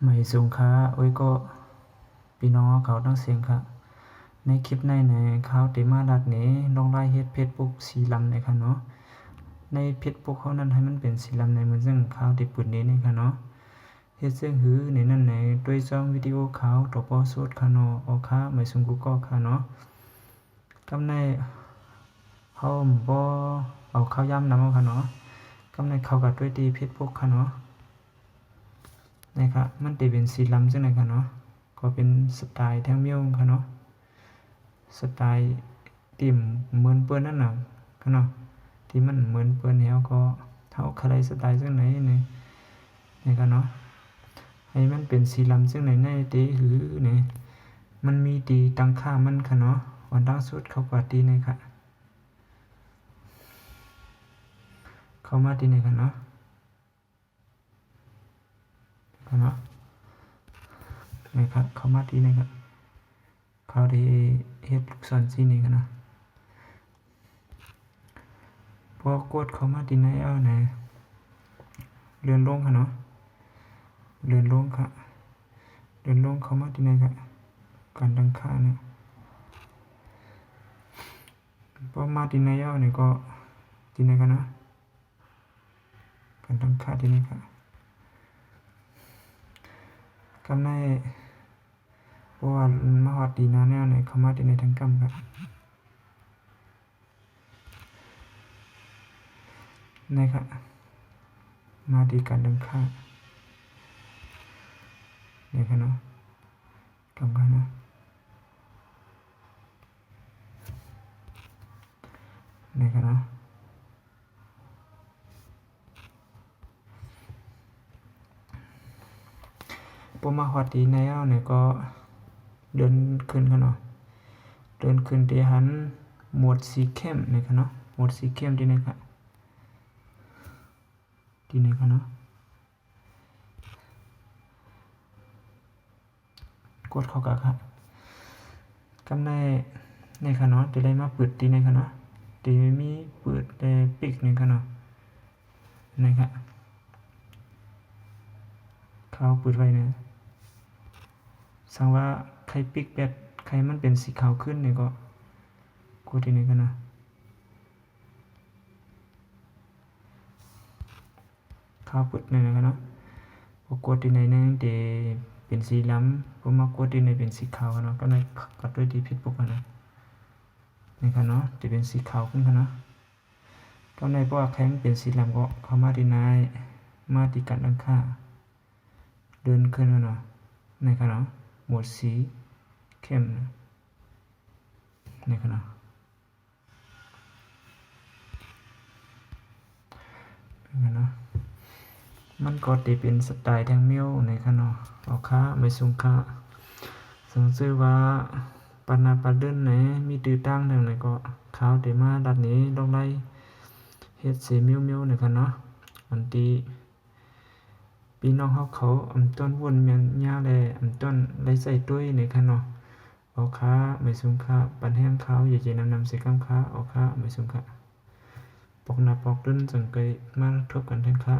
ไม่สูงค่ะโอ้ยก็พี่น้องเขาตั้งเสียงค่ะในคลิปในข่าวติมาดัดนี้ลงรายเฮ็ด Facebook สีลำในค่ะเนาะใน Facebook เขานั้นให้มันเป็นสีลำในเหมือนซึ่งข่าวที่ปุ่นนี้นี่ค่ะเนาะเฮ็ดซึ่งหือในนั้นในด้วยซ่องวิดีโอข่าวตัวปอสดค่ะเนาะเอาค่ะไม่สูงกูก็ค่ะเนาะกำในเฮาบ่เอาข้าวย่ำนำเอาค่ะเนาะกำในเข้ากับด้วยที่ Facebook ค่ะเนาะนะครับมันจะเป็นสีลำจังได๋ค่ะเนาะก็เป็นสไตล์แทงเมียวค่ะเนาะสไตล์ที่เหมือนเปิ้นนั่นน่ะค่ะเนาะที่มันเหมือนเปิ้นแล้วก็เฮาคลายสไตล์จังไหนนี่ค่ะเนาะให้มันเป็นสีลำจังไหนในติหือนี่มันมีดีตั้งค่ามันค่ะเนาะวันล่าสุดเขาก็ดีนี่ค่ะเข้ามาที่นี่ค่ะเนาะเนาะนะครับเข้ามาที่นี่ครับเขาได้เฮ็ดลูกศรสีนี้กันนะพอกดเข้ามาที่ไหนเอาไหนเลื่อนลงค่ะเนาะเลื่อนลงค่ะเลื่อนลงเข้ามาที่ไหนครับการตั้งค่าเนี่ยพอมาที่ไหนเอาเนี่ยก็ที่ไหนกันนะการตั้งค่าที่นี่ค่ะกำในเพราะว่ามาฮอดดีนาแนวเนี่ยเข้ามาที่ในทั้งกำครับนี่ครับมาดีการตั้งค่านี่ครับเนาะกำกันนะนี่ครับเนาะพอมาฮอดดีในเอาเนี่ยก็เดินขึ้นกันเนาะเดินขึ้นที่หันโหมดสีเข้มนี่ครับเนาะโหมดสีเข้มที่นี่ครับที่นี่ครับเนาะกดเข้ากับครับกำในครับเนาะจะได้มาเปิดที่นี่ครับเนาะที่มีเปิดแต่ปิกนี่ครับเนาะนี่ครับเขาเปิดไว้เนี่ยสังว่าใครปิกแบบใครมันเป็นสีขาวขึ้นนี่ก็กดที่นี่กันนะขาวเปิดนี่นะครับเนาะพอกดที่ไหนเนี่ยจะเป็นสีล้ำผมมากดที่ไหนเป็นสีขาวเนาะก็ในกัดด้วยที่ผิดปกตินะนี่ครับเนาะจะเป็นสีขาวขึ้นกันนะก็ในเพราะว่าใครมันเป็นสีล้ำก็เข้ามาที่ไหนมาที่การตั้งค่าเดินขึ้นเนาะนี่ครับเนาะโหมดสีเข้มนี่ครับเนาะมันก็จะเป็นสไตล์แทงเมียวในค่ะเนาะเอาค่าไม่สูงค่าสังซื้อว่าปันนาปันเดินไหนมีตื้อตั้งหนึ่งไหนก็ขาวเดมาดัดนี้ลงไล่เฮ็ดสีเมียวในค่ะเนาะอันที่พี่น้องเขาต้นวนเมียนหญ้าแลต้นไล่ใส่ด้วยในค่ะเนาะเอาค่าไม่สูงค่าปันแห้งขาวอย่าเจนำใส่กำค่าเอาค่าไม่สูงค่าปอกหน้าปอกเดินสังเกตมาทบกันแทงค่า